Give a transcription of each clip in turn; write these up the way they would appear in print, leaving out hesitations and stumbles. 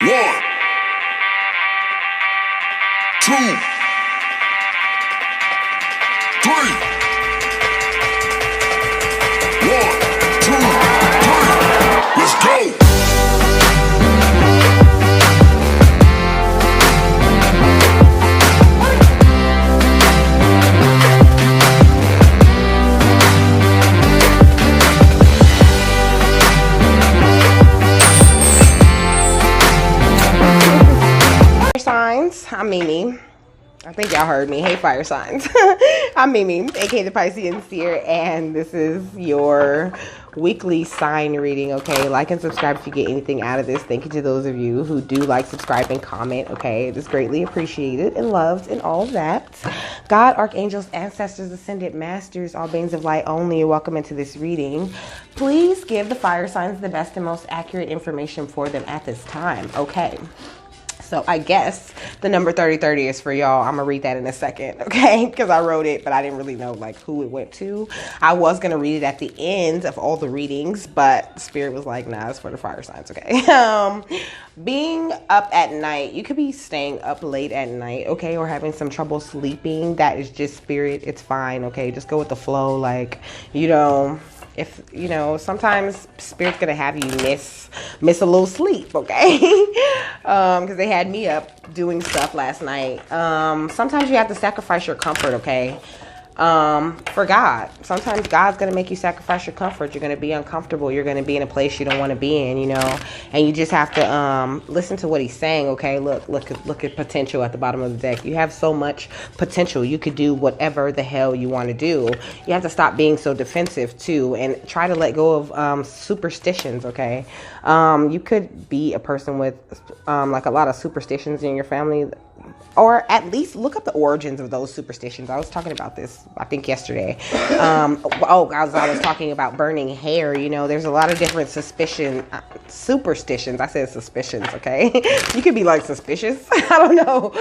One, two, three. One, two, three. Let's go. Signs, I'm Mimi. I think y'all heard me. Hey, fire signs. I'm Mimi, aka the Piscean Seer, and this is your weekly sign reading. Okay, like and subscribe if you get anything out of this. Thank you to those of you who do like, subscribe, and comment. Okay, it is greatly appreciated and loved and all of that. God, archangels, ancestors, ascended masters, all beings of light only, you're welcome into this reading. Please give the fire signs the best and most accurate information for them at this time. Okay. So I guess the number 3030 is for y'all. I'm gonna read that in a second, okay? Because I wrote it, but I didn't really know like who it went to. I was gonna read it at the end of all the readings, but Spirit was like, nah, it's for the fire signs, okay? Being up at night, you could be staying up late at night, okay? Or having some trouble sleeping. That is just Spirit. It's fine, okay? Just go with the flow. Like, you know, if you know, sometimes Spirit's gonna have you miss a little sleep, okay? Because they had me up doing stuff last night. Sometimes you have to sacrifice your comfort, okay? For God. Sometimes God's gonna make you sacrifice your comfort. You're gonna be uncomfortable. You're gonna be in a place you don't want to be in, you know. And you just have to listen to what He's saying. Okay, look at potential at the bottom of the deck. You have so much potential. You could do whatever the hell you want to do. You have to stop being so defensive too, and try to let go of superstitions. Okay, you could be a person with like a lot of superstitions in your family. Or at least look up the origins of those superstitions. I was talking about this, I think, yesterday. I was talking about burning hair. You know, there's a lot of different superstitions. I said suspicions, okay? You could be like suspicious. I don't know.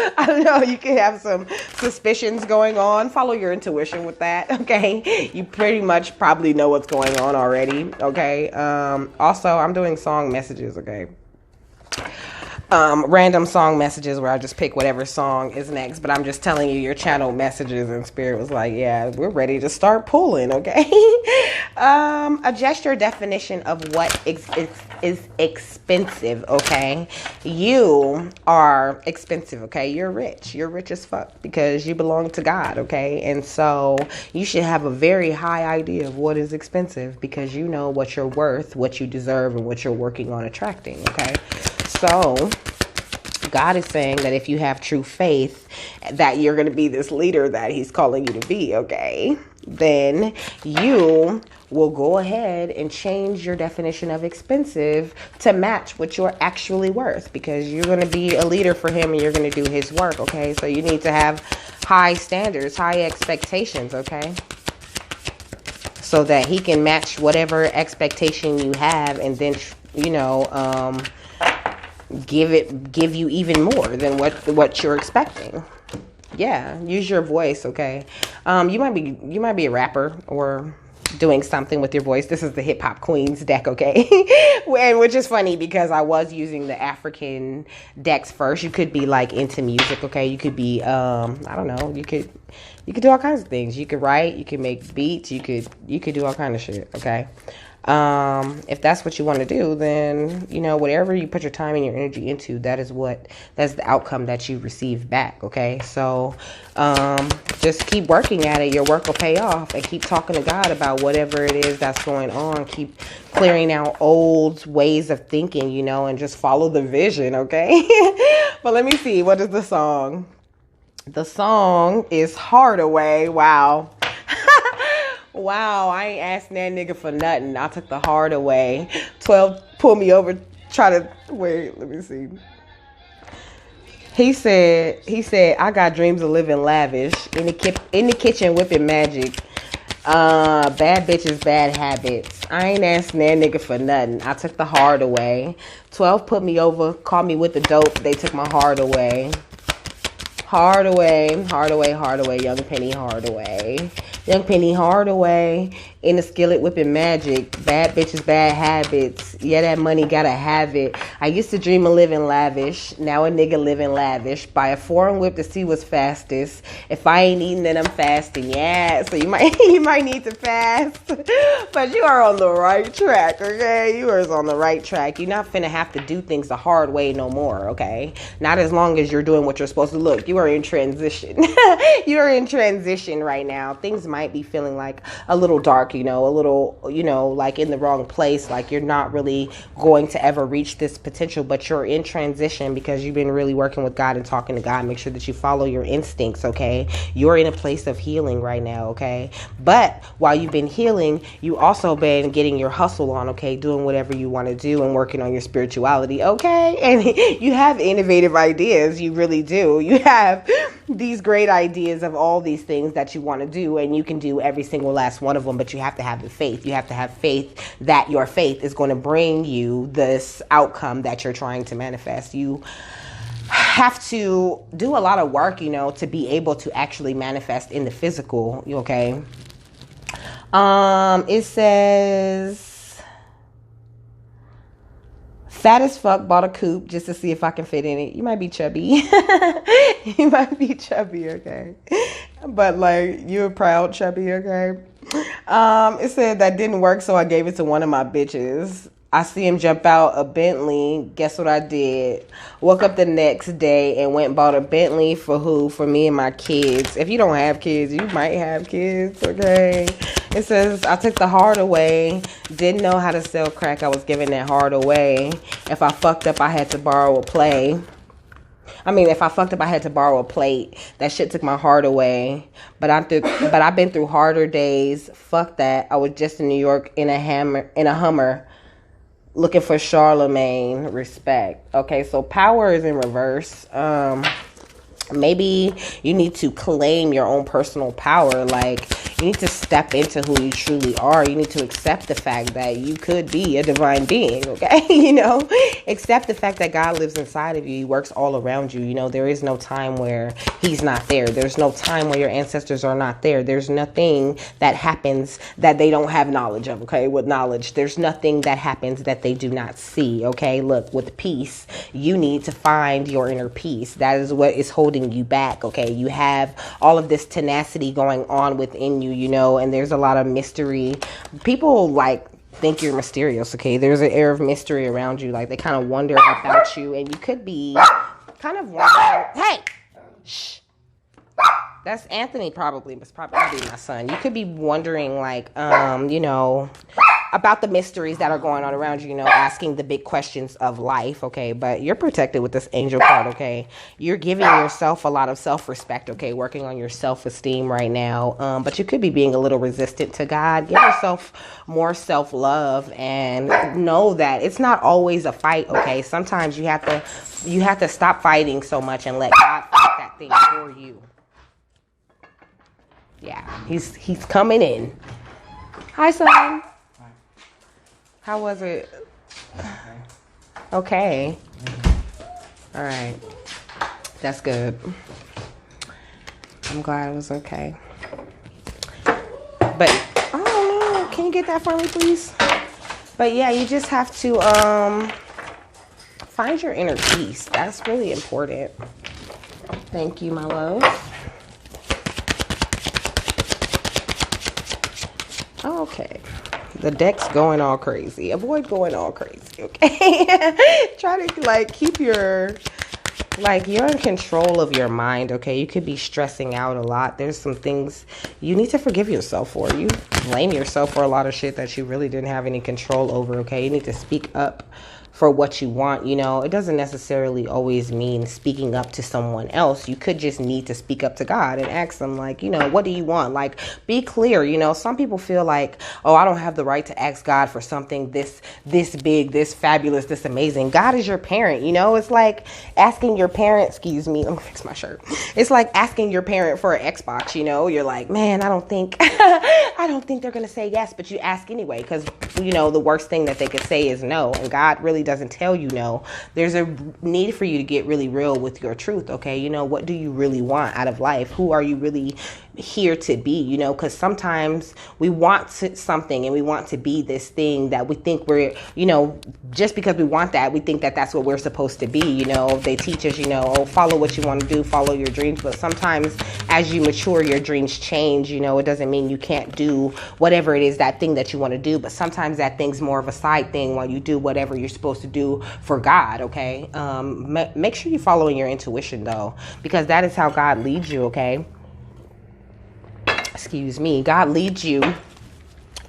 You could have some suspicions going on. Follow your intuition with that, okay? You pretty much probably know what's going on already, okay? Also, I'm doing song messages, okay? Random song messages where I just pick whatever song is next, but I'm just telling you your channel messages, and Spirit was like, yeah, we're ready to start pulling, okay? Adjust your definition of what is expensive, okay? You are expensive, okay? You're rich as fuck because you belong to God, okay? And so you should have a very high idea of what is expensive because you know what you're worth, what you deserve, and what you're working on attracting, okay? So God is saying that if you have true faith that you're going to be this leader that He's calling you to be, okay, then you will go ahead and change your definition of expensive to match what you're actually worth, because you're going to be a leader for Him and you're going to do His work, okay? So you need to have high standards, high expectations, okay? So that He can match whatever expectation you have, and then, you know, give you even more than what you're expecting. Yeah, use your voice, okay? You might be a rapper or doing something with your voice. This is the Hip Hop Queens deck, okay? And which is funny because I was using the African decks first. You could be like into music, okay? You could be I don't know, you could do all kinds of things. You could write, you could make beats, you could do all kind of shit, okay? If that's what you want to do, then, you know, whatever you put your time and your energy into, that's the outcome that you receive back. Okay. So, just keep working at it. Your work will pay off, and keep talking to God about whatever it is that's going on. Keep clearing out old ways of thinking, you know, and just follow the vision. Okay. But let me see. What is the song? The song is Hardaway. Wow. Wow, I ain't asking that nigga for nothing. I took the hard away. 12 pulled me over, wait, let me see. He said, I got dreams of living lavish, in the kitchen whipping magic. Bad bitches, bad habits. I ain't asking that nigga for nothing. I took the hard away. 12 put me over, caught me with the dope. They took my heart away. Hardaway, Young Penny Hardaway. Young Penny Hardaway in the Skillet Whipping Magic. Bad bitches, bad habits. Yeah, that money gotta have it. I used to dream of living lavish. Now a nigga living lavish. Buy a foreign whip to see what's fastest. If I ain't eating, then I'm fasting. Yeah, so you might need to fast. But you are on the right track, okay? You are on the right track. You're not finna have to do things the hard way no more, okay? Not as long as you're doing what you're supposed to. Look, you are in transition. You are in transition right now. Things might be feeling like a little dark, a little, like in the wrong place. Like you're not really going to ever reach this potential, but you're in transition because you've been really working with God and talking to God. Make sure that you follow your instincts, okay? You're in a place of healing right now, okay? But while you've been healing, you also been getting your hustle on, okay? Doing whatever you want to do and working on your spirituality, okay? And you have innovative ideas. You really do. You have these great ideas of all these things that you want to do, and you can do every single last one of them, but you have to have the faith. You have to have faith that your faith is going to bring you this outcome that you're trying to manifest. You have to do a lot of work, to be able to actually manifest in the physical, okay? It says, fat as fuck, bought a coupe just to see if I can fit in it. You might be chubby. You might be chubby, okay? But like, you're proud chubby, okay? It said that didn't work, so I gave it to one of my bitches. I see him jump out a Bentley. Guess what I did? Woke up the next day and went and bought a Bentley for who? For me and my kids. If you don't have kids, you might have kids, okay? It says, I took the heart away. Didn't know how to sell crack. I was giving that heart away. If I fucked up, I had to borrow a play. If I fucked up, I had to borrow a plate. That shit took my heart away. But I've been through harder days. Fuck that. I was just in New York in a Hummer. Looking for Charlemagne. Respect. Okay, so power is in reverse. Maybe you need to claim your own personal power. Like, you need to step into who you truly are. You need to accept the fact that you could be a divine being, okay? Accept the fact that God lives inside of you. He works all around you. There is no time where he's not there. There's no time where your ancestors are not there. There's nothing that happens that they don't have knowledge of, okay? With knowledge, there's nothing that happens that they do not see, okay? Look, with peace, you need to find your inner peace. That is what is holding you back, okay? You have all of this tenacity going on within you, and there's a lot of mystery. People think you're mysterious, okay? There's an air of mystery around you. Like, they kind of wonder about you, and you could be kind of wondering, hey, shh. That's Anthony probably. It's probably my son. You could be wondering, about the mysteries that are going on around you, asking the big questions of life, okay? But you're protected with this angel card, okay? You're giving yourself a lot of self-respect, okay? Working on your self-esteem right now. But you could be being a little resistant to God. Give yourself more self-love and know that it's not always a fight, okay? Sometimes you have to stop fighting so much and let God fight that thing for you. Yeah, he's coming in. Hi, son. How was it? Okay. All right. That's good. I'm glad it was okay. But, I don't know. Can you get that for me, please? But yeah, you just have to find your inner peace. That's really important. Thank you, my love. Okay. The deck's going all crazy. Avoid going all crazy, okay? Try to, keep your... you're in control of your mind, okay? You could be stressing out a lot. There's some things you need to forgive yourself for. You blame yourself for a lot of shit that you really didn't have any control over, okay? You need to speak up for what you want. It doesn't necessarily always mean speaking up to someone else. You could just need to speak up to God and ask them, what do you want? Be clear. Some people feel like, oh, I don't have the right to ask God for something this big, this fabulous, this amazing. God is your parent. It's like asking your parent, excuse me, let me fix my shirt. It's like asking your parent for an Xbox. You're like, man, I don't think they're going to say yes, but you ask anyway, because the worst thing that they could say is no, and God really doesn't tell you no. There's a need for you to get really real with your truth, okay? What do you really want out of life? Who are you really here to be, you know, because sometimes we want something and we want to be this thing that we think we're, you know, just because we want that, we think that that's what we're supposed to be. You know, they teach us, you know, oh, follow what you want to do, follow your dreams. But sometimes as you mature, your dreams change. You know, it doesn't mean you can't do whatever it is, that thing that you want to do. But sometimes that thing's more of a side thing while you do whatever you're supposed to do for God, okay? Make sure you're following your intuition, though, because that is how God leads you, okay? Excuse me. God leads you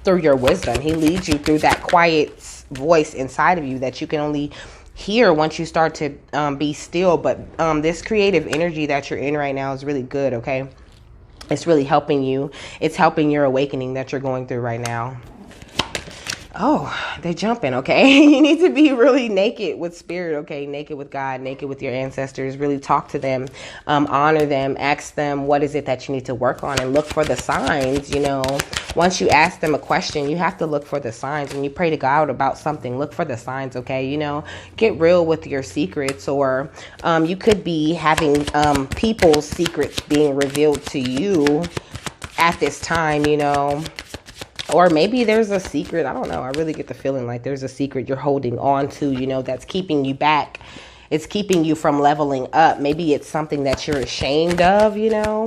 through your wisdom. He leads you through that quiet voice inside of you that you can only hear once you start to be still. But this creative energy that you're in right now is really good, okay? It's really helping you. It's helping your awakening that you're going through right now. Oh, they're jumping, okay? You need to be really naked with spirit, okay? Naked with God, naked with your ancestors. Really talk to them, honor them, ask them what is it that you need to work on, and look for the signs, you know. Once you ask them a question, you have to look for the signs. When you pray to God about something, look for the signs, okay? You know, get real with your secrets, or you could be having people's secrets being revealed to you at this time, you know. Or maybe there's a secret. I don't know. I really get the feeling like there's a secret you're holding on to, you know, that's keeping you back. It's keeping you from leveling up. Maybe it's something that you're ashamed of, you know.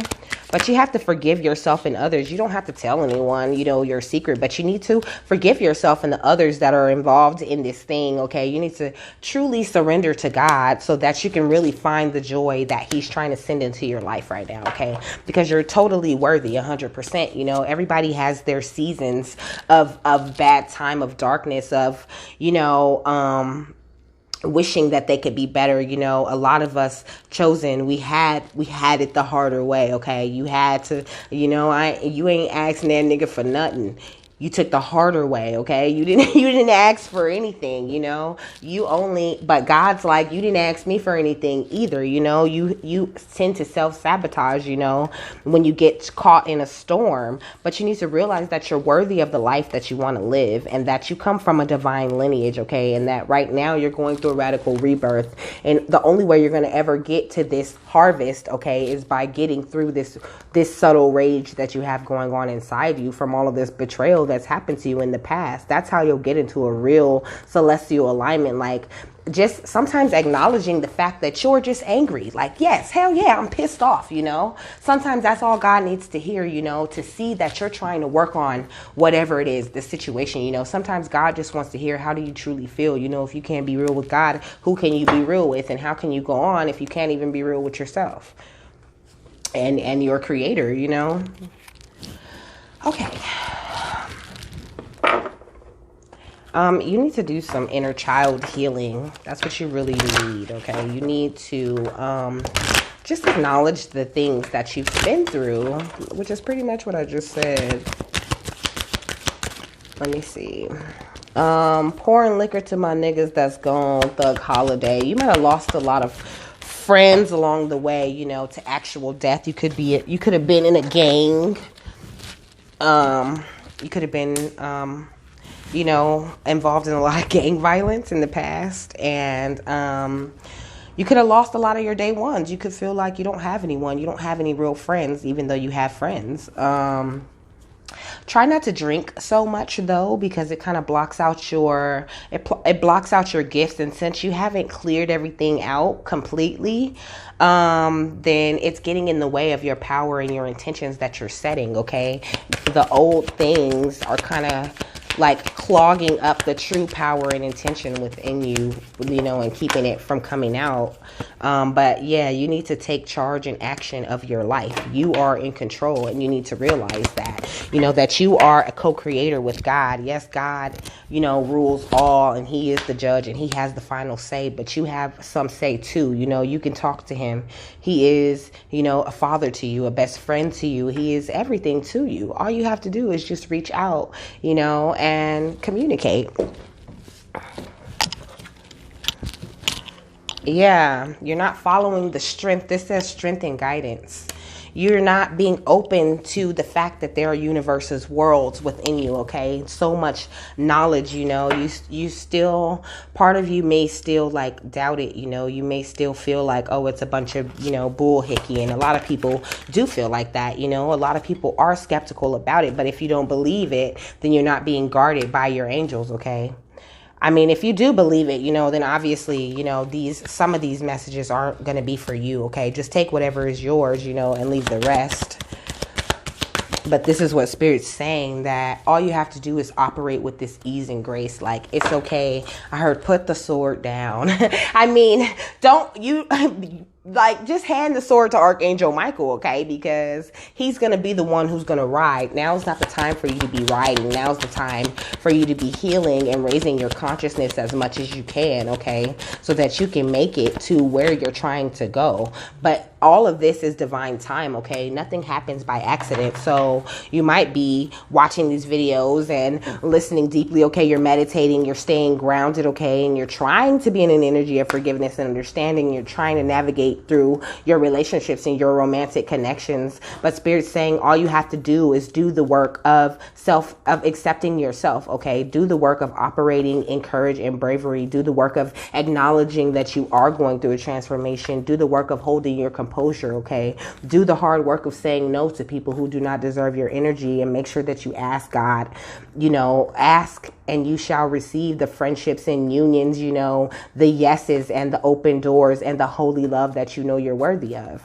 But you have to forgive yourself and others. You don't have to tell anyone, you know, your secret. But you need to forgive yourself and the others that are involved in this thing, okay? You need to truly surrender to God so that you can really find the joy that He's trying to send into your life right now, okay? Because you're totally worthy, 100%. You know, everybody has their seasons of bad time, of darkness, of, you know, wishing that they could be better. You know, a lot of us chosen, we had it the harder way, okay? You had to, you know, you ain't asking that nigga for nothing. You took the harder way, okay? You didn't ask for anything, you know? But God's like, you didn't ask me for anything either, you know? You tend to self-sabotage, you know, when you get caught in a storm. But you need to realize that you're worthy of the life that you want to live, and that you come from a divine lineage, okay? And that right now you're going through a radical rebirth. And the only way you're going to ever get to this harvest, okay, is by getting through this subtle rage that you have going on inside you from all of this betrayal that's happened to you in the past. That's how you'll get into a real celestial alignment. Like, just sometimes acknowledging the fact that you're just angry. Like, yes, hell yeah, I'm pissed off, you know. Sometimes that's all God needs to hear, you know, to see that you're trying to work on whatever it is, the situation, you know. Sometimes God just wants to hear, how do you truly feel? You know, if you can't be real with God, who can you be real with? And how can you go on if you can't even be real with yourself and your creator, you know? Okay. You need to do some inner child healing. That's what you really need, okay? You need to just acknowledge the things that you've been through, which is pretty much what I just said. Let me see. Pouring liquor to my niggas that's gone, Thug Holiday. You might have lost a lot of friends along the way, you know, to actual death. You could have been in a gang. You could have been you know, involved in a lot of gang violence in the past. And you could have lost a lot of your day ones. You could feel like you don't have anyone. You don't have any real friends, even though you have friends. Try not to drink so much, though, because it kind of blocks out it blocks out your gifts. And since you haven't cleared everything out completely, then it's getting in the way of your power and your intentions that you're setting, okay? The old things are kind of like clogging up the true power and intention within you, you know, and keeping it from coming out. But yeah, you need to take charge and action of your life. You are in control, and you need to realize that, you know, that you are a co-creator with God. Yes, God, you know, rules all, and He is the judge, and He has the final say, but you have some say too. You know, you can talk to Him. He is, you know, a father to you, a best friend to you. He is everything to you. All you have to do is just reach out, you know, and communicate. Yeah, you're not following the strength. This says strength and guidance. You're not being open to the fact that there are universes, worlds within you, okay? So much knowledge, you still, part of you may still like doubt it, you may still feel like, oh, it's a bunch of, bull hickey. And a lot of people do feel like that, a lot of people are skeptical about it. But if you don't believe it, then you're not being guarded by your angels, okay? I mean, if you do believe it, then obviously, some of these messages aren't going to be for you, okay? Just take whatever is yours, and leave the rest. But this is what Spirit's saying, that all you have to do is operate with this ease and grace. Like, it's okay. I heard put the sword down. I mean, just hand the sword to Archangel Michael, okay? Because he's going to be the one who's going to ride. Now's not the time for you to be riding. Now's the time for you to be healing and raising your consciousness as much as you can, okay? So that you can make it to where you're trying to go. But all of this is divine time, okay? Nothing happens by accident. So you might be watching these videos and listening deeply, okay? You're meditating, you're staying grounded, okay? And you're trying to be in an energy of forgiveness and understanding. You're trying to navigate through your relationships and your romantic connections. But Spirit's saying all you have to do is do the work of accepting yourself, okay? Do the work of operating in courage and bravery. Do the work of acknowledging that you are going through a transformation. Do the work of holding your composure, okay? Do the hard work of saying no to people who do not deserve your energy, and make sure that you ask God, ask and you shall receive the friendships and unions, the yeses and the open doors and the holy love that you're worthy of.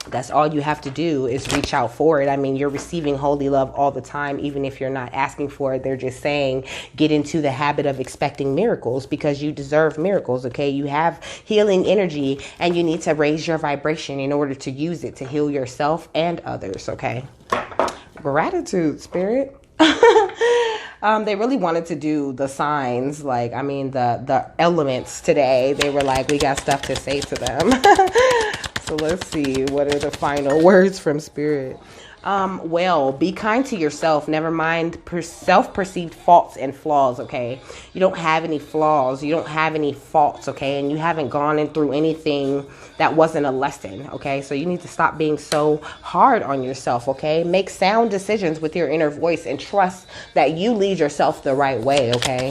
That's all you have to do, is reach out for it. I mean, you're receiving holy love all the time, even if you're not asking for it. They're just saying, get into the habit of expecting miracles, because you deserve miracles, okay? You have healing energy, and you need to raise your vibration in order to use it to heal yourself and others, okay? Gratitude, Spirit. They really wanted to do the signs, the elements today. They were like, we got stuff to say to them. So let's see, what are the final words from Spirit? Well, be kind to yourself. Never mind self-perceived faults and flaws, okay? You don't have any flaws. You don't have any faults, okay? And you haven't gone in through anything that wasn't a lesson, okay? So you need to stop being so hard on yourself, okay? Make sound decisions with your inner voice and trust that you lead yourself the right way, okay?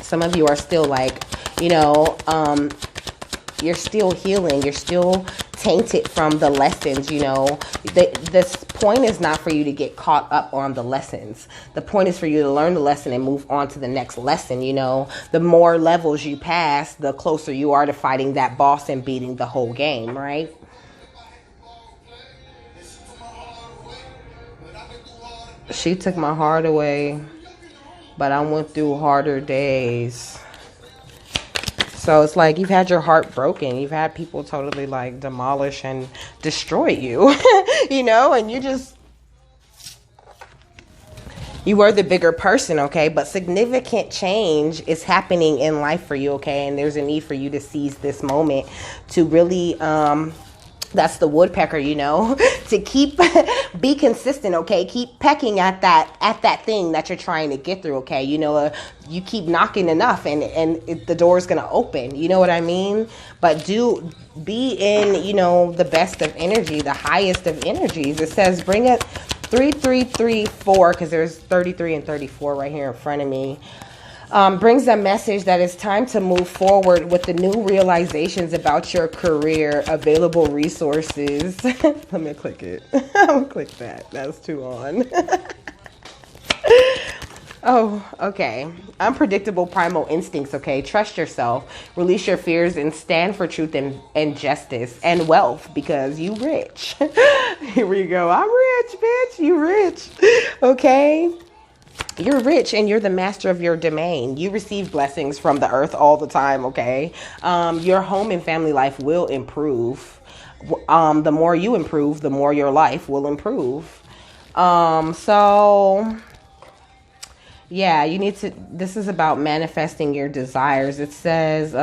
Some of you are still you're still healing. You're still tainted from the lessons, This point is not for you to get caught up on the lessons. The point is for you to learn the lesson and move on to the next lesson, The more levels you pass, the closer you are to fighting that boss and beating the whole game, right? She took my heart away, but I went through harder days. So it's like you've had your heart broken. You've had people totally demolish and destroy you, and you were the bigger person, okay? But significant change is happening in life for you, okay? And there's a need for you to seize this moment to really, that's the woodpecker, to be consistent, okay? Keep pecking at that thing that you're trying to get through, okay? You keep knocking enough and the door's going to open. You know what I mean? But be in, the best of energy, the highest of energies. It says bring it 3334, because there's 33 and 34 right here in front of me. Brings a message that it's time to move forward with the new realizations about your career, available resources. Let me click it. I'll click that. That's too on. Oh, okay. Unpredictable primal instincts, okay? Trust yourself. Release your fears and stand for truth and justice and wealth, because you rich. Here we go. I'm rich, bitch. You rich. Okay? You're rich and you're the master of your domain. You receive blessings from the earth all the time, okay? Your home and family life will improve. The more you improve, the more your life will improve. Yeah, you need to, this is about manifesting your desires. It says,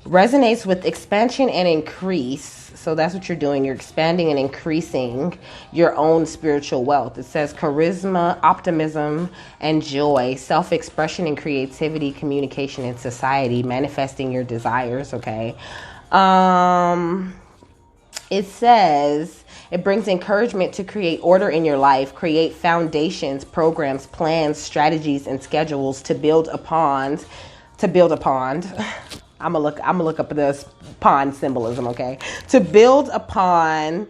resonates with expansion and increase. So that's what you're doing. You're expanding and increasing your own spiritual wealth. It says charisma, optimism, and joy, self-expression and creativity, communication and society, manifesting your desires. Okay. It says it brings encouragement to create order in your life, create foundations, programs, plans, strategies, and schedules to build upon. I'm gonna look up this pond symbolism, okay? To build upon,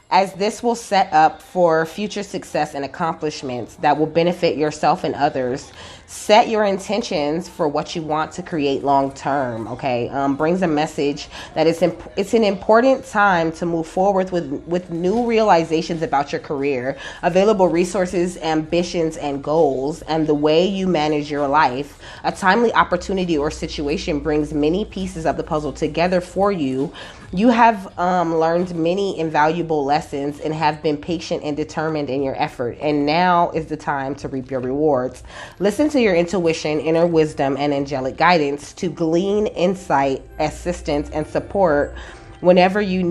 as this will set up for future success and accomplishments that will benefit yourself and others. Set your intentions for what you want to create long term, okay? Brings a message that it's an important time to move forward with new realizations about your career, available resources, ambitions, and goals, and the way you manage your life. A timely opportunity or situation brings many pieces of the puzzle together for you. You have learned many invaluable lessons and have been patient and determined in your effort. And now is the time to reap your rewards. Listen to your intuition, inner wisdom, and angelic guidance to glean insight, assistance, and support whenever you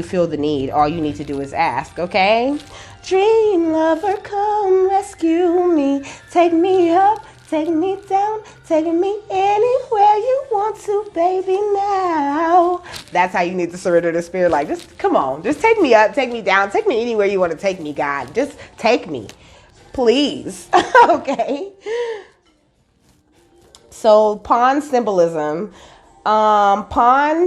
feel the need. All you need to do is ask, okay? Dream lover, come rescue me. Take me up. Take me down, take me anywhere you want to, baby, now. That's how you need to surrender to spirit. Like, just come on, just take me up, take me down, take me anywhere you want to take me, God. Just take me, please. Okay. So pawn symbolism. Okay,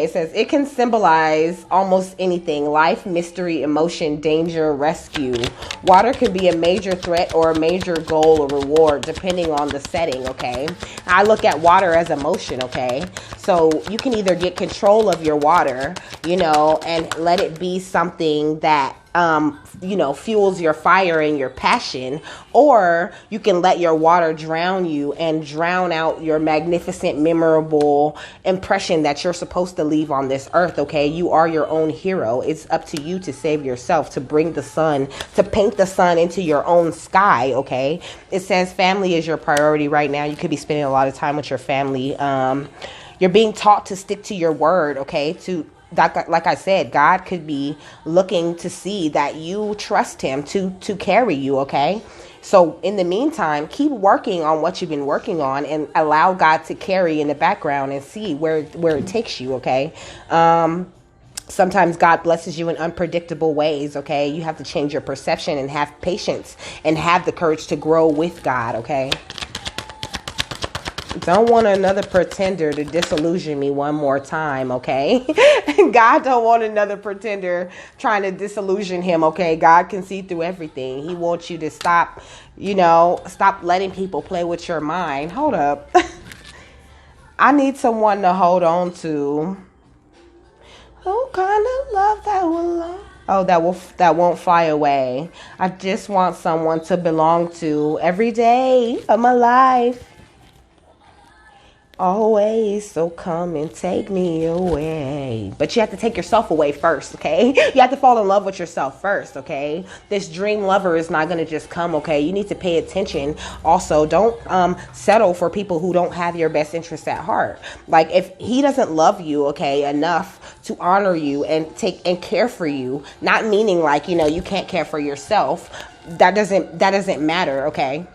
it says it can symbolize almost anything: life, mystery, emotion, danger, rescue. Water could be a major threat or a major goal or reward depending on the setting, okay? I look at water as emotion, okay? So you can either get control of your water, and let it be something that fuels your fire and your passion, or you can let your water drown you and drown out your magnificent, memorable impression that you're supposed to leave on this earth, okay? You are your own hero. It's up to you to save yourself, to bring the sun, to paint the sun into your own sky, okay? It says family is your priority right now. You could be spending a lot of time with your family. You're being taught to stick to your word, okay? Like I said, God could be looking to see that you trust him to carry you, okay? So in the meantime, keep working on what you've been working on and allow God to carry in the background and see where it takes you, okay? Sometimes God blesses you in unpredictable ways, okay? You have to change your perception and have patience and have the courage to grow with God, okay? Don't want another pretender to disillusion me one more time, okay? God don't want another pretender trying to disillusion him, okay? God can see through everything. He wants you to stop letting people play with your mind. Hold up. I need someone to hold on to. What kind of love that won't fly away. I just want someone to belong to every day of my life. Always, so come and take me away. But you have to take yourself away first, okay? You have to fall in love with yourself first, okay? This dream lover is not going to just come, okay? You need to pay attention. Also, don't settle for people who don't have your best interests at heart. Like, if he doesn't love you, okay, enough to honor you and care for you, not meaning like, you can't care for yourself. That doesn't matter, okay?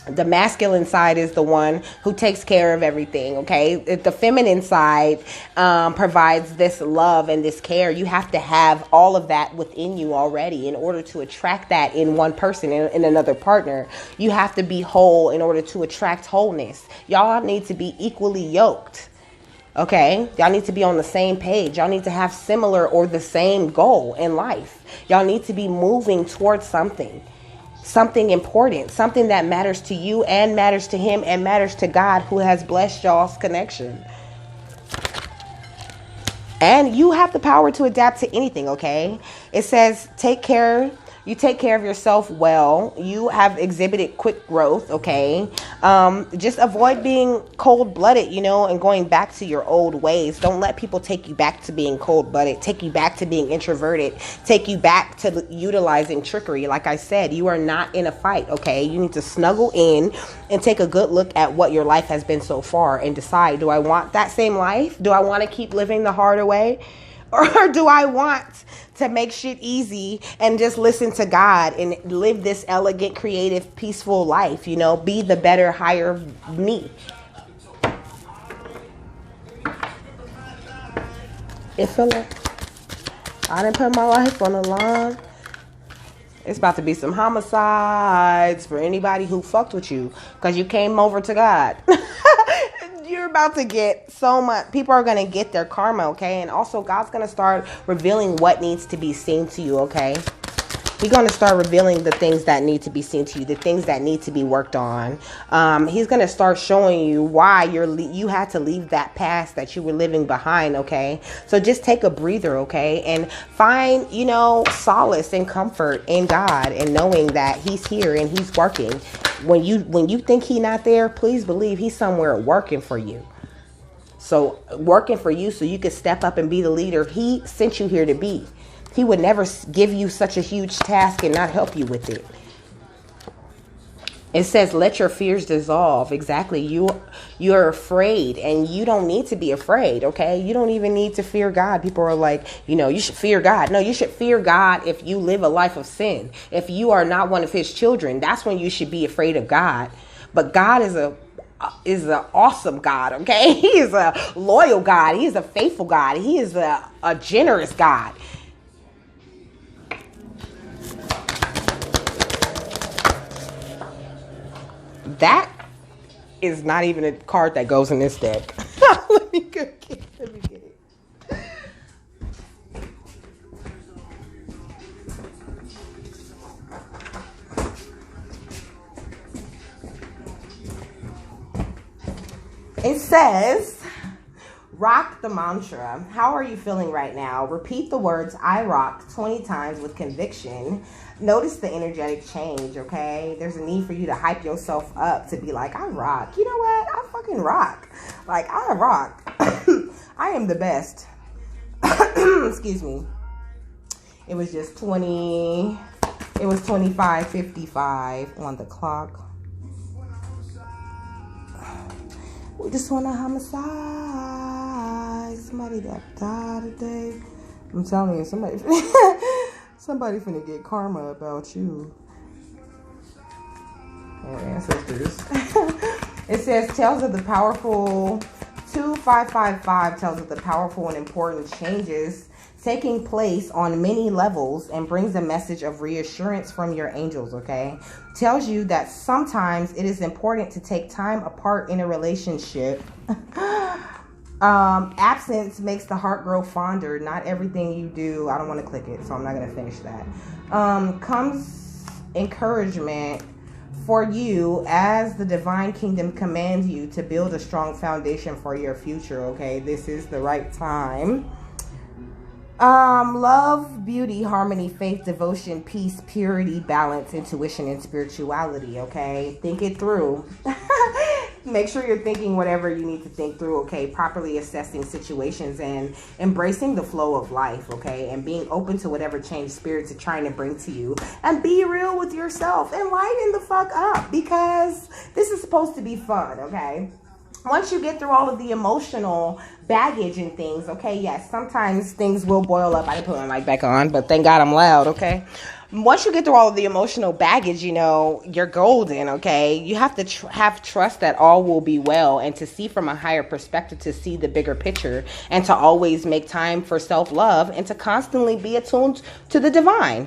The masculine side is the one who takes care of everything, okay? The feminine side provides this love and this care. You have to have all of that within you already in order to attract that in one person, in another partner. You have to be whole in order to attract wholeness. Y'all need to be equally yoked, okay? Y'all need to be on the same page. Y'all need to have similar or the same goal in life. Y'all need to be moving towards something important, something that matters to you and matters to him and matters to God, who has blessed y'all's connection. And you have the power to adapt to anything, okay? It says you take care of yourself well. You have exhibited quick growth, okay? Just avoid being cold-blooded, and going back to your old ways. Don't let people take you back to being cold-blooded, take you back to being introverted, take you back to utilizing trickery. Like I said, you are not in a fight, okay? You need to snuggle in and take a good look at what your life has been so far and decide, do I want that same life? Do I want to keep living the harder way? Or do I want to make shit easy and just listen to God and live this elegant, creative, peaceful life, be the better, higher me? It feel like I didn't put my life on the line. It's about to be some homicides for anybody who fucked with you because you came over to God. You're about to get so much. People are going to get their karma, okay? And also, God's going to start revealing what needs to be seen to you, okay? He's going to start revealing the things that need to be seen to you, the things that need to be worked on. He's going to start showing you why you had to leave that past that you were living behind, okay? So just take a breather, okay? And find, solace and comfort in God and knowing that he's here and he's working. When you think he's not there, please believe he's somewhere working for you. So working for you so you could step up and be the leader he sent you here to be. He would never give you such a huge task and not help you with it. It says, let your fears dissolve. Exactly. You're afraid and you don't need to be afraid. Okay. You don't even need to fear God. People are like, you should fear God. No, you should fear God if you live a life of sin. If you are not one of his children, that's when you should be afraid of God. But God is an awesome God. Okay. He is a loyal God. He is a faithful God. He is a generous God. That is not even a card that goes in this deck. Let me get it. It says, rock the mantra. How are you feeling right now? Repeat the words, I rock, 20 times with conviction. Notice the energetic change, okay? There's a need for you to hype yourself up to be like, I rock. You know what? I fucking rock. Like, I rock. I am the best. Excuse me. It was just 25:55 on the clock. We just want to homicide. Somebody that died today. I'm telling you, somebody finna get karma about you. Your ancestors. It says, tells of the powerful, 2555 tells of the powerful and important changes taking place on many levels and brings a message of reassurance from your angels, okay? Tells you that sometimes it is important to take time apart in a relationship. Absence makes the heart grow fonder. Not everything you do, I don't want to click it, so I'm not going to finish that. Comes encouragement for you as the divine kingdom commands you to build a strong foundation for your future, okay? This is the right time. Love, beauty, harmony, faith, devotion, peace, purity, balance, intuition, and spirituality, okay? Think it through. Make sure you're thinking whatever you need to think through, okay? Properly assessing situations and embracing the flow of life, okay? And being open to whatever change spirits are trying to bring to you. And be real with yourself and lighten the fuck up because this is supposed to be fun, okay? Once you get through all of the emotional baggage and things, okay, yes, sometimes things will boil up. I didn't put my mic back on, but thank God I'm loud, okay? Once you get through all of the emotional baggage, you're golden, okay? You have to have trust that all will be well and to see from a higher perspective, to see the bigger picture and to always make time for self-love and to constantly be attuned to the divine.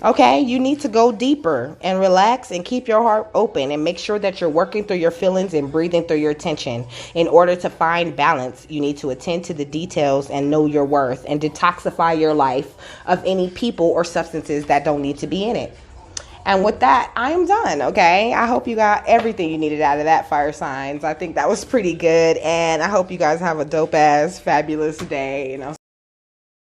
Okay, you need to go deeper and relax and keep your heart open and make sure that you're working through your feelings and breathing through your tension. In order to find balance, you need to attend to the details and know your worth and detoxify your life of any people or substances that don't need to be in it. And with that, I am done, okay? I hope you got everything you needed out of that, fire signs. I think that was pretty good. And I hope you guys have a dope-ass, fabulous day.